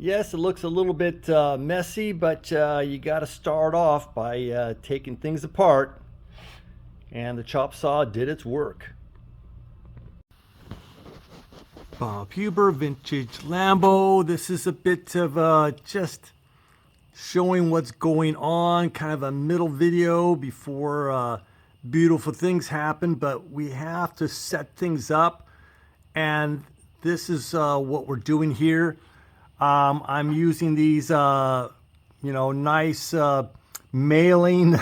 Yes, it looks a little bit messy, but you got to start off by taking things apart, and the chop saw did its work. Bob Huber, vintage Lambo. This is a bit of just showing what's going on, kind of a middle video before beautiful things happen, but we have to set things up, and this is what we're doing here. I'm using these, nice mailing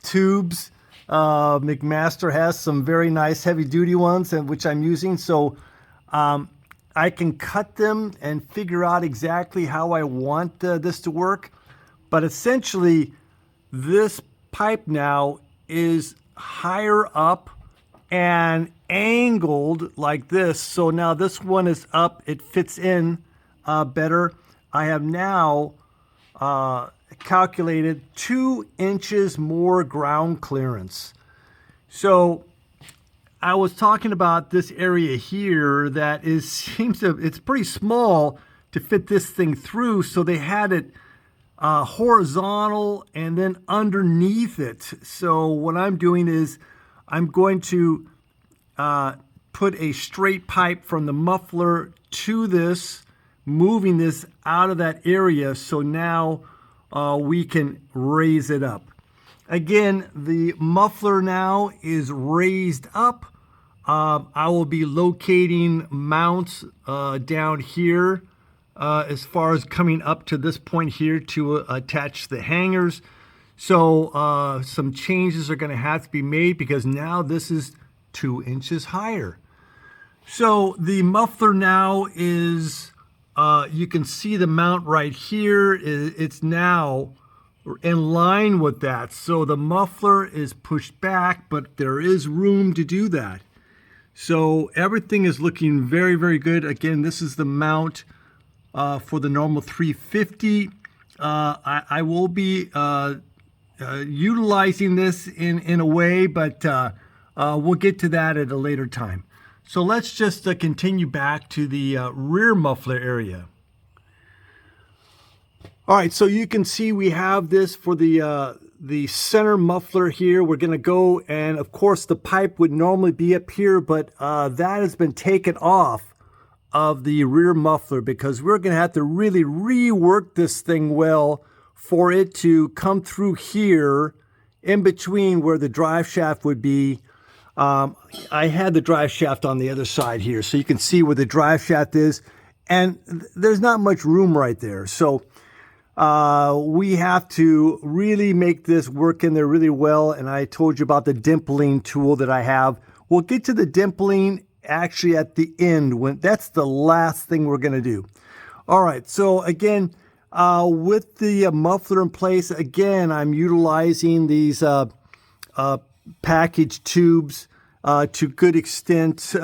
tubes. McMaster has some very nice heavy duty ones, which I'm using. So I can cut them and figure out exactly how I want this to work. But essentially, this pipe now is higher up and angled like this. So now this one is up, it fits in better. I have now calculated 2 inches more ground clearance. So I was talking about this area here that it's pretty small to fit this thing through. So they had it horizontal and then underneath it. So what I'm doing is I'm going to put a straight pipe from the muffler to this, moving this out of that area, so now we can raise it up. Again, the muffler now is raised up. I will be locating mounts down here as far as coming up to this point here to attach the hangers. So some changes are going to have to be made because now this is 2 inches higher. So the muffler now is you can see the mount right here. It's now in line with that. So the muffler is pushed back, but there is room to do that. So everything is looking very, very good. Again, this is the mount for the normal 350. I will be utilizing this in a way, but we'll get to that at a later time. So let's just continue back to the rear muffler area. All right, so you can see we have this for the center muffler here. We're going to go, and of course the pipe would normally be up here, but that has been taken off of the rear muffler because we're going to have to really rework this thing well for it to come through here in between where the drive shaft would be. I had the drive shaft on the other side here, so you can see where the drive shaft is, and there's not much room right there. So we have to really make this work in there really well, and I told you about the dimpling tool that I have. We'll get to the dimpling actually at the end, when that's the last thing we're going to do. All right, so again, with the muffler in place, again, I'm utilizing these package tubes to good extent,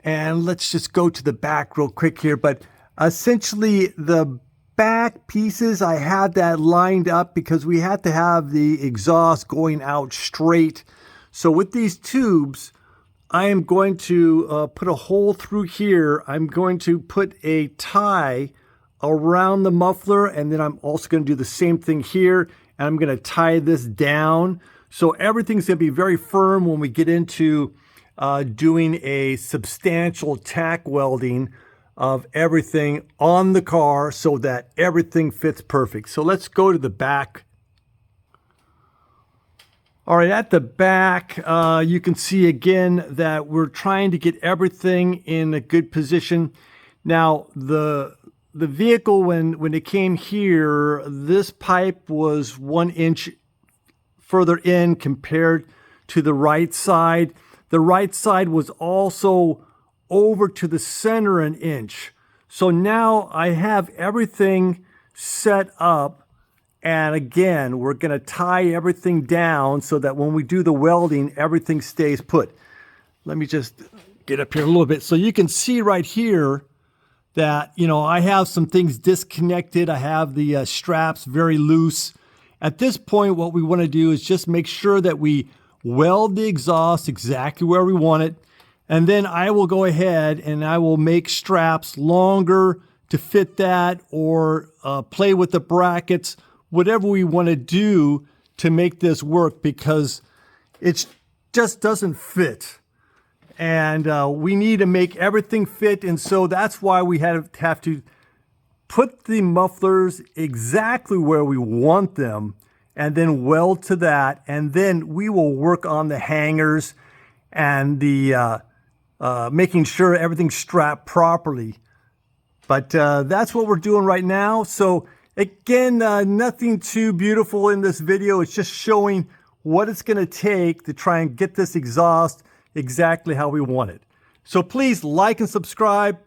and let's just go to the back real quick here. But essentially the back pieces, I had that lined up because we had to have the exhaust going out straight. So with these tubes, I am going to put a hole through here. I'm going to put a tie around the muffler, and then I'm also going to do the same thing here, and I'm going to tie this down. So everything's going to be very firm when we get into doing a substantial tack welding of everything on the car so that everything fits perfect. So let's go to the back. All right, at the back, you can see again that we're trying to get everything in a good position. Now, the vehicle, when it came here, this pipe was 1 inch further in compared to the right side. The right side was also over to the center 1 inch. So now I have everything set up, and again, we're going to tie everything down so that when we do the welding, everything stays put. Let me just get up here a little bit so you can see right here that, I have some things disconnected. I have the straps very loose. At this point, what we want to do is just make sure that we weld the exhaust exactly where we want it. And then I will go ahead and I will make straps longer to fit that, or play with the brackets, whatever we want to do to make this work, because it just doesn't fit. And we need to make everything fit, and so that's why we have to put the mufflers exactly where we want them, and then weld to that, and then we will work on the hangers and the making sure everything's strapped properly. But that's what we're doing right now. So again, nothing too beautiful in this video. It's just showing what it's going to take to try and get this exhaust exactly how we want it. So please like and subscribe.